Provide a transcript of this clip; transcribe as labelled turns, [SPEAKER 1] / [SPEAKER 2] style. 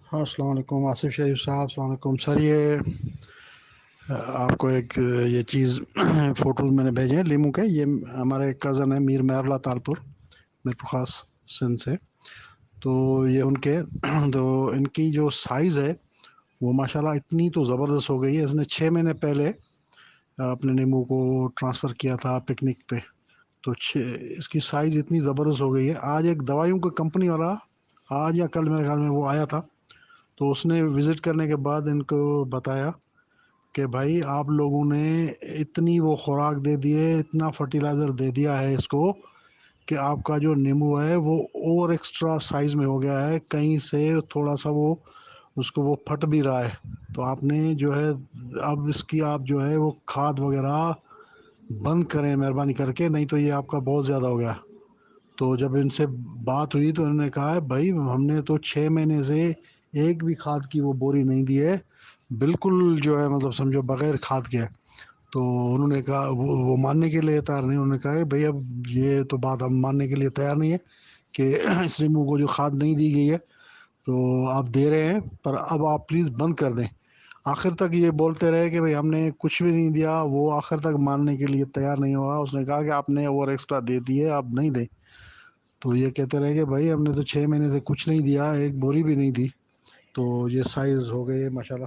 [SPEAKER 1] ہاں، السلام علیکم آصف شریف صاحب، السلام علیکم سر۔ یہ آپ کو ایک یہ چیز فوٹوز میں نے بھیجے ہیں لیمو کے۔ یہ ہمارے کزن ہے میر مہر اللہ تالپور، میرپور خاص سندھ سے۔ تو یہ ان کے تو ان کی جو سائز ہے وہ ماشاءاللہ اتنی تو زبردست ہو گئی ہے۔ اس نے 6 مہینے پہلے اپنے نیمو کو ٹرانسفر کیا تھا پکنک پہ، تو اس کی سائز اتنی زبردست ہو گئی ہے۔ آج ایک دوائیوں کا کمپنی والا آج یا کل میرے خیال میں وہ آیا تھا، تو اس نے وزٹ کرنے کے بعد ان کو بتایا کہ بھائی آپ لوگوں نے اتنی وہ خوراک دے دی ہے، اتنا فرٹیلائزر دے دیا ہے اس کو کہ آپ کا جو نیمبو ہے وہ اوور ایکسٹرا سائز میں ہو گیا ہے، کہیں سے تھوڑا سا وہ اس کو وہ پھٹ بھی رہا ہے۔ تو آپ نے جو ہے اب اس کی آپ جو ہے وہ کھاد وغیرہ بند کریں مہربانی کر کے، نہیں تو یہ آپ کا بہت زیادہ ہو گیا۔ تو جب ان سے بات ہوئی تو انہوں نے کہا ہے بھائی ہم نے تو 6 مہینے سے ایک بھی کھاد کی وہ بوری نہیں دی ہے، بالکل جو ہے مطلب سمجھو بغیر کھاد کے۔ تو انہوں نے کہا وہ ماننے کے لیے تیار نہیں، انہوں نے کہا کہ بھئی اب یہ تو بات ہم ماننے کے لیے تیار نہیں ہے کہ اس ریمو کو جو کھاد نہیں دی گئی ہے تو آپ دے رہے ہیں، پر اب آپ پلیز بند کر دیں۔ آخر تک یہ بولتے رہے کہ بھئی ہم نے کچھ بھی نہیں دیا، وہ آخر تک ماننے کے لیے تیار نہیں ہوا۔ اس نے کہا کہ آپ نے اوور ایکسٹرا دے دی ہے، آپ نہیں دیں۔ تو یہ کہتے رہے کہ بھائی ہم نے تو 6 مہینے سے کچھ نہیں دیا، ایک بوری بھی نہیں دی۔ تو یہ سائز ہو گئی ہے ماشاءاللہ۔